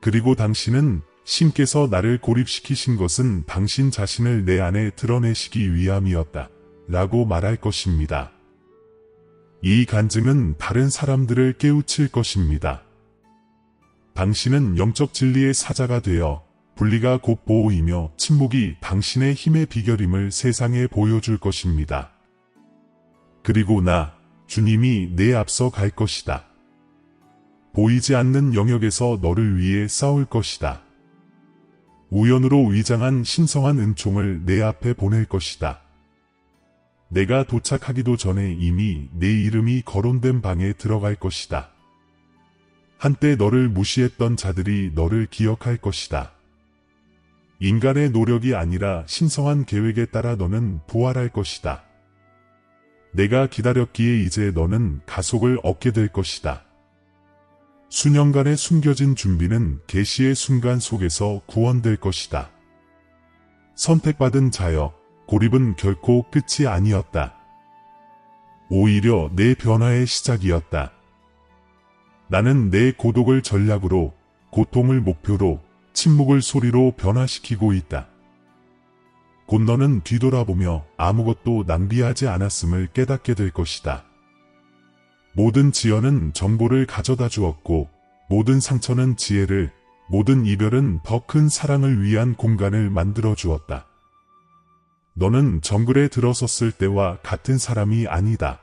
그리고 당신은 신께서 나를 고립시키신 것은 당신 자신을 내 안에 드러내시기 위함이었다. 라고 말할 것입니다. 이 간증은 다른 사람들을 깨우칠 것입니다. 당신은 영적 진리의 사자가 되어 분리가 곧 보호이며 침묵이 당신의 힘의 비결임을 세상에 보여줄 것입니다. 그리고 나, 주님이 내 앞서 갈 것이다. 보이지 않는 영역에서 너를 위해 싸울 것이다. 우연으로 위장한 신성한 은총을 내 앞에 보낼 것이다. 내가 도착하기도 전에 이미 내 이름이 거론된 방에 들어갈 것이다. 한때 너를 무시했던 자들이 너를 기억할 것이다. 인간의 노력이 아니라 신성한 계획에 따라 너는 부활할 것이다. 내가 기다렸기에 이제 너는 가속을 얻게 될 것이다. 수년간의 숨겨진 준비는 계시의 순간 속에서 구원될 것이다. 선택받은 자여, 고립은 결코 끝이 아니었다. 오히려 내 변화의 시작이었다. 나는 내 고독을 전략으로, 고통을 목표로, 침묵을 소리로 변화시키고 있다. 곧 너는 뒤돌아보며 아무것도 낭비하지 않았음을 깨닫게 될 것이다. 모든 지연은 정보를 가져다 주었고, 모든 상처는 지혜를, 모든 이별은 더 큰 사랑을 위한 공간을 만들어 주었다. 너는 정글에 들어섰을 때와 같은 사람이 아니다.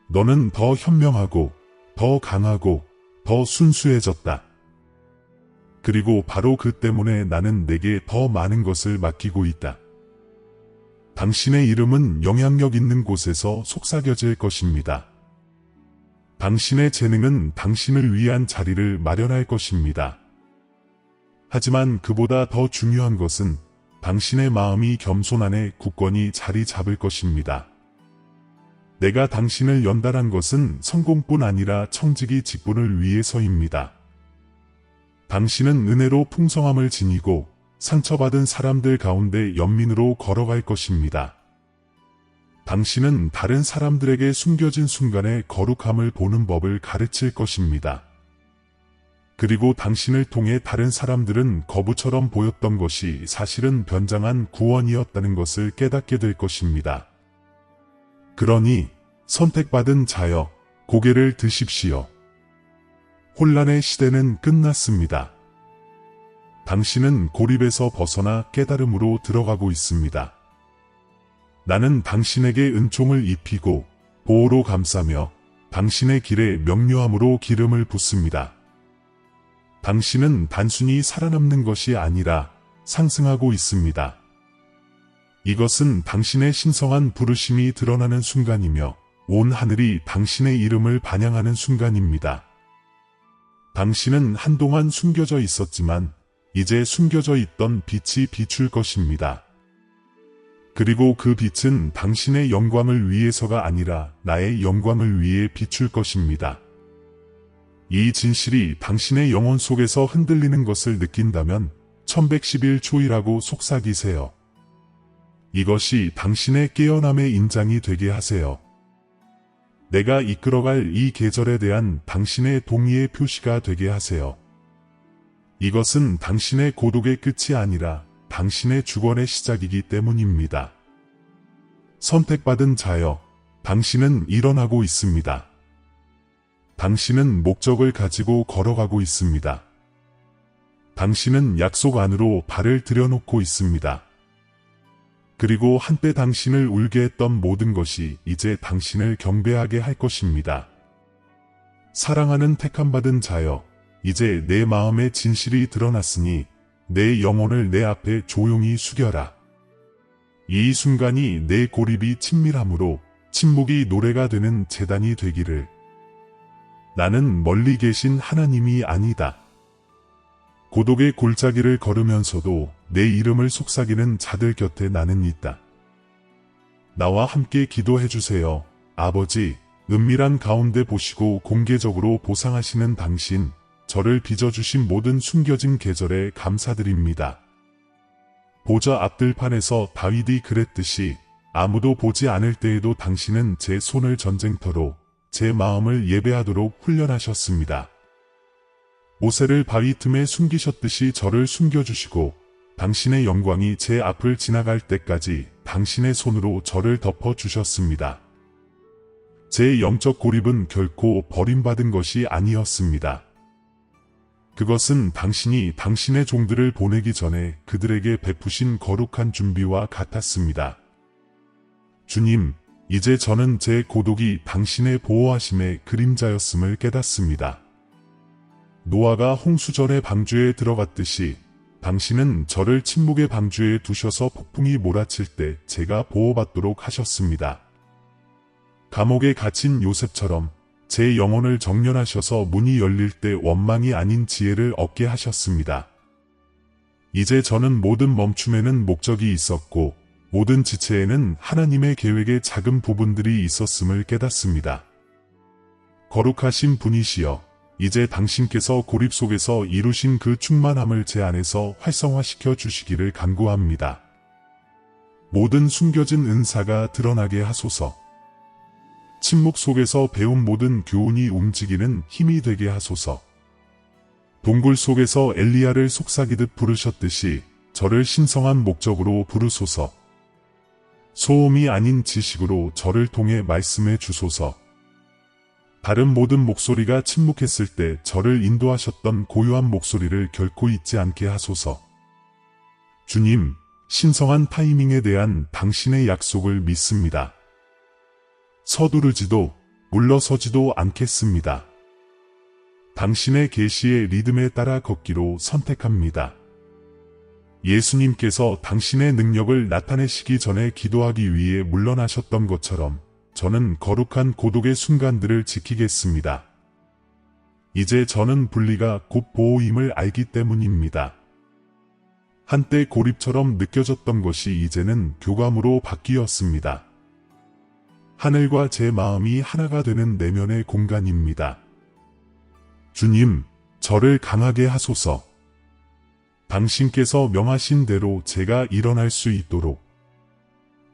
너는 더 현명하고, 더 강하고, 더 순수해졌다. 그리고 바로 그 때문에 나는 내게 더 많은 것을 맡기고 있다. 당신의 이름은 영향력 있는 곳에서 속삭여질 것입니다. 당신의 재능은 당신을 위한 자리를 마련할 것입니다. 하지만 그보다 더 중요한 것은 당신의 마음이 겸손 안에 굳건히 자리 잡을 것입니다. 내가 당신을 연달한 것은 성공뿐 아니라 청지기 직분을 위해서입니다. 당신은 은혜로 풍성함을 지니고 상처받은 사람들 가운데 연민으로 걸어갈 것입니다. 당신은 다른 사람들에게 숨겨진 순간의 거룩함을 보는 법을 가르칠 것입니다. 그리고 당신을 통해 다른 사람들은 거부처럼 보였던 것이 사실은 변장한 구원이었다는 것을 깨닫게 될 것입니다. 그러니 선택받은 자여, 고개를 드십시오. 혼란의 시대는 끝났습니다. 당신은 고립에서 벗어나 깨달음으로 들어가고 있습니다. 나는 당신에게 은총을 입히고 보호로 감싸며 당신의 길에 명료함으로 기름을 붓습니다. 당신은 단순히 살아남는 것이 아니라 상승하고 있습니다. 이것은 당신의 신성한 부르심이 드러나는 순간이며 온 하늘이 당신의 이름을 반양하는 순간입니다. 당신은 한동안 숨겨져 있었지만 이제 숨겨져 있던 빛이 비출 것입니다. 그리고 그 빛은 당신의 영광을 위해서가 아니라 나의 영광을 위해 비출 것입니다. 이 진실이 당신의 영혼 속에서 흔들리는 것을 느낀다면 1111초이라고 속삭이세요. 이것이 당신의 깨어남의 인장이 되게 하세요. 내가 이끌어갈 이 계절에 대한 당신의 동의의 표시가 되게 하세요. 이것은 당신의 고독의 끝이 아니라 당신의 주권의 시작이기 때문입니다. 선택받은 자여, 당신은 일어나고 있습니다. 당신은 목적을 가지고 걸어가고 있습니다. 당신은 약속 안으로 발을 들여놓고 있습니다. 그리고 한때 당신을 울게 했던 모든 것이 이제 당신을 경배하게 할 것입니다. 사랑하는 택함받은 자여, 이제 내 마음의 진실이 드러났으니 내 영혼을 내 앞에 조용히 숙여라. 이 순간이 내 고립이 친밀함으로 침묵이 노래가 되는 제단이 되기를. 나는 멀리 계신 하나님이 아니다. 고독의 골짜기를 걸으면서도 내 이름을 속삭이는 자들 곁에 나는 있다. 나와 함께 기도해주세요. 아버지, 은밀한 가운데 보시고 공개적으로 보상하시는 당신, 저를 빚어주신 모든 숨겨진 계절에 감사드립니다. 보좌 앞들판에서 다윗이 그랬듯이 아무도 보지 않을 때에도 당신은 제 손을 전쟁터로, 제 마음을 예배하도록 훈련하셨습니다. 모세를 바위 틈에 숨기셨듯이 저를 숨겨주시고 당신의 영광이 제 앞을 지나갈 때까지 당신의 손으로 저를 덮어주셨습니다. 제 영적 고립은 결코 버림받은 것이 아니었습니다. 그것은 당신이 당신의 종들을 보내기 전에 그들에게 베푸신 거룩한 준비와 같았습니다. 주님, 이제 저는 제 고독이 당신의 보호하심의 그림자였음을 깨닫습니다. 노아가 홍수전의 방주에 들어갔듯이 당신은 저를 침묵의 방주에 두셔서 폭풍이 몰아칠 때 제가 보호받도록 하셨습니다. 감옥에 갇힌 요셉처럼 제 영혼을 정련하셔서 문이 열릴 때 원망이 아닌 지혜를 얻게 하셨습니다. 이제 저는 모든 멈춤에는 목적이 있었고 모든 지체에는 하나님의 계획의 작은 부분들이 있었음을 깨닫습니다. 거룩하신 분이시여, 이제 당신께서 고립 속에서 이루신 그 충만함을 제 안에서 활성화시켜 주시기를 간구합니다. 모든 숨겨진 은사가 드러나게 하소서. 침묵 속에서 배운 모든 교훈이 움직이는 힘이 되게 하소서. 동굴 속에서 엘리야를 속삭이듯 부르셨듯이 저를 신성한 목적으로 부르소서. 소음이 아닌 지식으로 저를 통해 말씀해 주소서. 다른 모든 목소리가 침묵했을 때 저를 인도하셨던 고요한 목소리를 결코 잊지 않게 하소서. 주님, 신성한 타이밍에 대한 당신의 약속을 믿습니다. 서두르지도 물러서지도 않겠습니다. 당신의 계시의 리듬에 따라 걷기로 선택합니다. 예수님께서 당신의 능력을 나타내시기 전에 기도하기 위해 물러나셨던 것처럼 저는 거룩한 고독의 순간들을 지키겠습니다. 이제 저는 분리가 곧 보호임을 알기 때문입니다. 한때 고립처럼 느껴졌던 것이 이제는 교감으로 바뀌었습니다. 하늘과 제 마음이 하나가 되는 내면의 공간입니다. 주님, 저를 강하게 하소서. 당신께서 명하신 대로 제가 일어날 수 있도록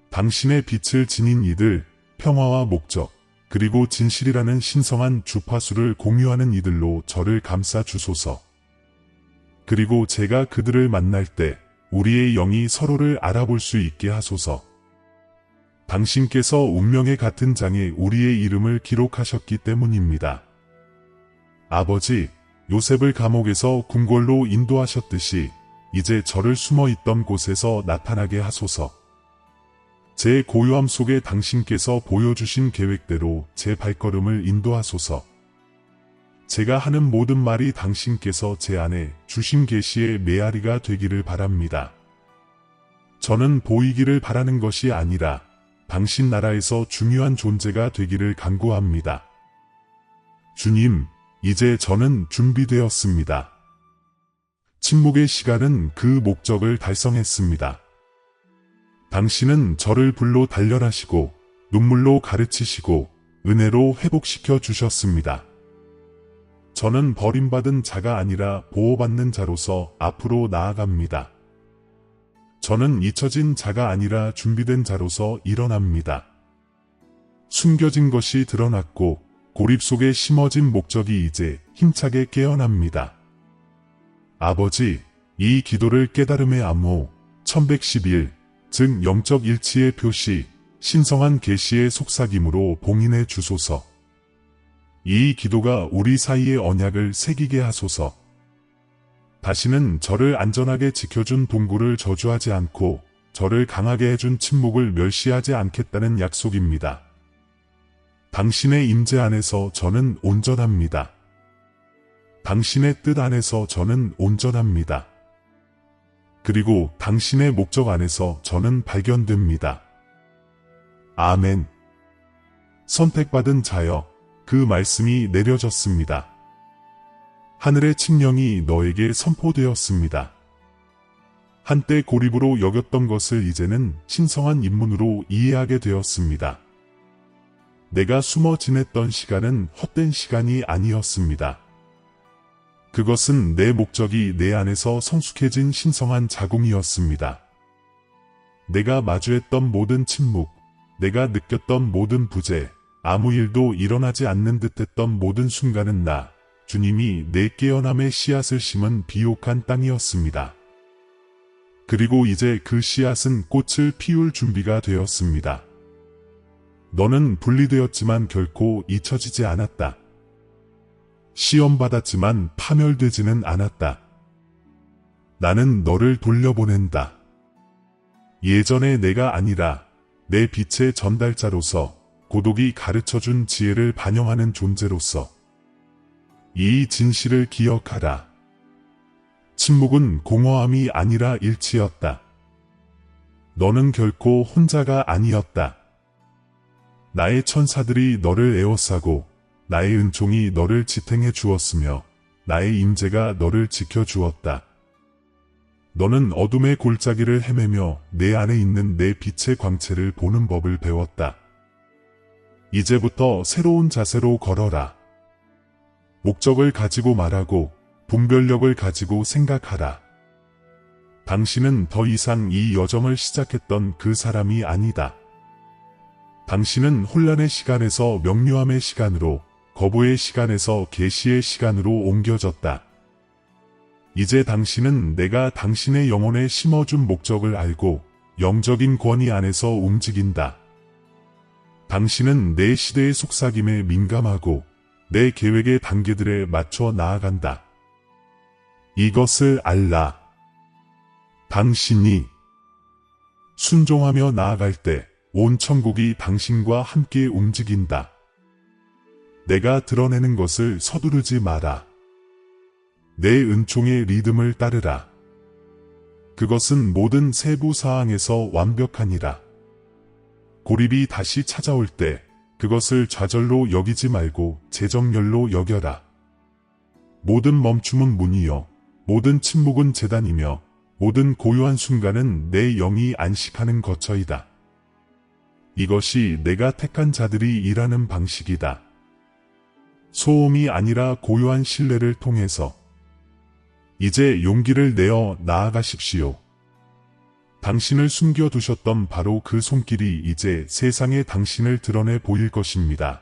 당신의 빛을 지닌 이들, 평화와 목적, 그리고 진실이라는 신성한 주파수를 공유하는 이들로 저를 감싸 주소서. 그리고 제가 그들을 만날 때 우리의 영이 서로를 알아볼 수 있게 하소서. 당신께서 운명의 같은 장에 우리의 이름을 기록하셨기 때문입니다. 아버지, 요셉을 감옥에서 궁궐로 인도하셨듯이 이제 저를 숨어있던 곳에서 나타나게 하소서. 제 고요함 속에 당신께서 보여주신 계획대로 제 발걸음을 인도하소서. 제가 하는 모든 말이 당신께서 제 안에 주신 계시의 메아리가 되기를 바랍니다. 저는 보이기를 바라는 것이 아니라 당신 나라에서 중요한 존재가 되기를 간구합니다. 주님, 이제 저는 준비되었습니다. 침묵의 시간은 그 목적을 달성했습니다. 당신은 저를 불로 단련하시고 눈물로 가르치시고 은혜로 회복시켜 주셨습니다. 저는 버림받은 자가 아니라 보호받는 자로서 앞으로 나아갑니다. 저는 잊혀진 자가 아니라 준비된 자로서 일어납니다. 숨겨진 것이 드러났고 고립 속에 심어진 목적이 이제 힘차게 깨어납니다. 아버지, 이 기도를 깨달음의 암호 1111, 즉 영적 일치의 표시, 신성한 계시의 속삭임으로 봉인해 주소서. 이 기도가 우리 사이의 언약을 새기게 하소서. 다시는 저를 안전하게 지켜준 동굴을 저주하지 않고 저를 강하게 해준 침묵을 멸시하지 않겠다는 약속입니다. 당신의 임재 안에서 저는 온전합니다. 당신의 뜻 안에서 저는 온전합니다. 그리고 당신의 목적 안에서 저는 발견됩니다. 아멘. 선택받은 자여, 그 말씀이 내려졌습니다. 하늘의 칙령이 너에게 선포되었습니다. 한때 고립으로 여겼던 것을 이제는 신성한 인문으로 이해하게 되었습니다. 내가 숨어 지냈던 시간은 헛된 시간이 아니었습니다. 그것은 내 목적이 내 안에서 성숙해진 신성한 자궁이었습니다. 내가 마주했던 모든 침묵, 내가 느꼈던 모든 부재, 아무 일도 일어나지 않는 듯했던 모든 순간은 주님이 내 깨어남의 씨앗을 심은 비옥한 땅이었습니다. 그리고 이제 그 씨앗은 꽃을 피울 준비가 되었습니다. 너는 분리되었지만 결코 잊혀지지 않았다. 시험받았지만 파멸되지는 않았다. 나는 너를 돌려보낸다. 예전의 내가 아니라 내 빛의 전달자로서, 고독이 가르쳐준 지혜를 반영하는 존재로서. 이 진실을 기억하라. 침묵은 공허함이 아니라 일치였다. 너는 결코 혼자가 아니었다. 나의 천사들이 너를 에워싸고 나의 은총이 너를 지탱해 주었으며 나의 임재가 너를 지켜주었다. 너는 어둠의 골짜기를 헤매며 내 안에 있는 내 빛의 광채를 보는 법을 배웠다. 이제부터 새로운 자세로 걸어라. 목적을 가지고 말하고 분별력을 가지고 생각하라. 당신은 더 이상 이 여정을 시작했던 그 사람이 아니다. 당신은 혼란의 시간에서 명료함의 시간으로, 거부의 시간에서 계시의 시간으로 옮겨졌다. 이제 당신은 내가 당신의 영혼에 심어준 목적을 알고 영적인 권위 안에서 움직인다. 당신은 내 시대의 속삭임에 민감하고 내 계획의 단계들에 맞춰 나아간다. 이것을 알라. 당신이 순종하며 나아갈 때 온 천국이 당신과 함께 움직인다. 내가 드러내는 것을 서두르지 마라. 내 은총의 리듬을 따르라. 그것은 모든 세부 사항에서 완벽하니라. 고립이 다시 찾아올 때 그것을 좌절로 여기지 말고 재정렬로 여겨라. 모든 멈춤은 문이요, 모든 침묵은 제단이며 모든 고요한 순간은 내 영이 안식하는 거처이다. 이것이 내가 택한 자들이 일하는 방식이다. 소음이 아니라 고요한 신뢰를 통해서. 이제 용기를 내어 나아가십시오. 당신을 숨겨두셨던 바로 그 손길이 이제 세상에 당신을 드러내 보일 것입니다.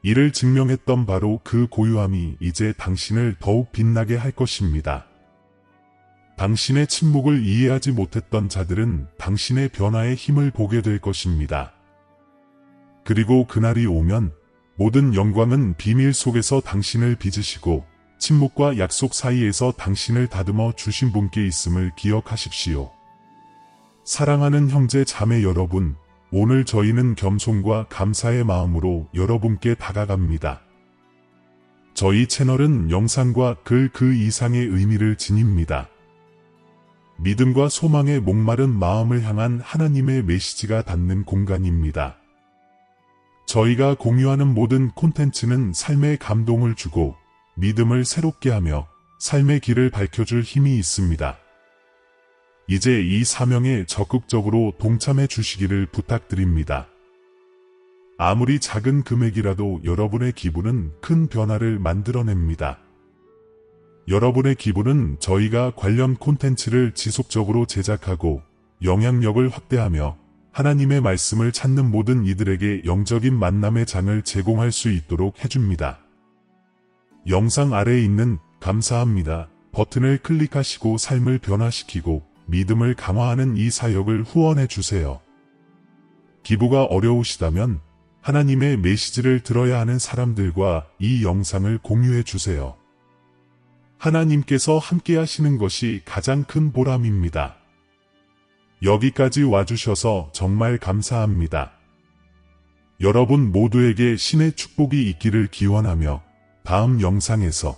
이를 증명했던 바로 그 고요함이 이제 당신을 더욱 빛나게 할 것입니다. 당신의 침묵을 이해하지 못했던 자들은 당신의 변화의 힘을 보게 될 것입니다. 그리고 그날이 오면 모든 영광은 비밀 속에서 당신을 빚으시고 침묵과 약속 사이에서 당신을 다듬어 주신 분께 있음을 기억하십시오. 사랑하는 형제 자매 여러분, 오늘 저희는 겸손과 감사의 마음으로 여러분께 다가갑니다. 저희 채널은 영상과 글 그 이상의 의미를 지닙니다. 믿음과 소망의 목마른 마음을 향한 하나님의 메시지가 닿는 공간입니다. 저희가 공유하는 모든 콘텐츠는 삶에 감동을 주고 믿음을 새롭게 하며 삶의 길을 밝혀줄 힘이 있습니다. 이제 이 사명에 적극적으로 동참해 주시기를 부탁드립니다. 아무리 작은 금액이라도 여러분의 기부는 큰 변화를 만들어냅니다. 여러분의 기부는 저희가 관련 콘텐츠를 지속적으로 제작하고 영향력을 확대하며 하나님의 말씀을 찾는 모든 이들에게 영적인 만남의 장을 제공할 수 있도록 해줍니다. 영상 아래에 있는 감사합니다 버튼을 클릭하시고 삶을 변화시키고 믿음을 강화하는 이 사역을 후원해 주세요. 기부가 어려우시다면 하나님의 메시지를 들어야 하는 사람들과 이 영상을 공유해 주세요. 하나님께서 함께 하시는 것이 가장 큰 보람입니다. 여기까지 와주셔서 정말 감사합니다. 여러분 모두에게 신의 축복이 있기를 기원하며 다음 영상에서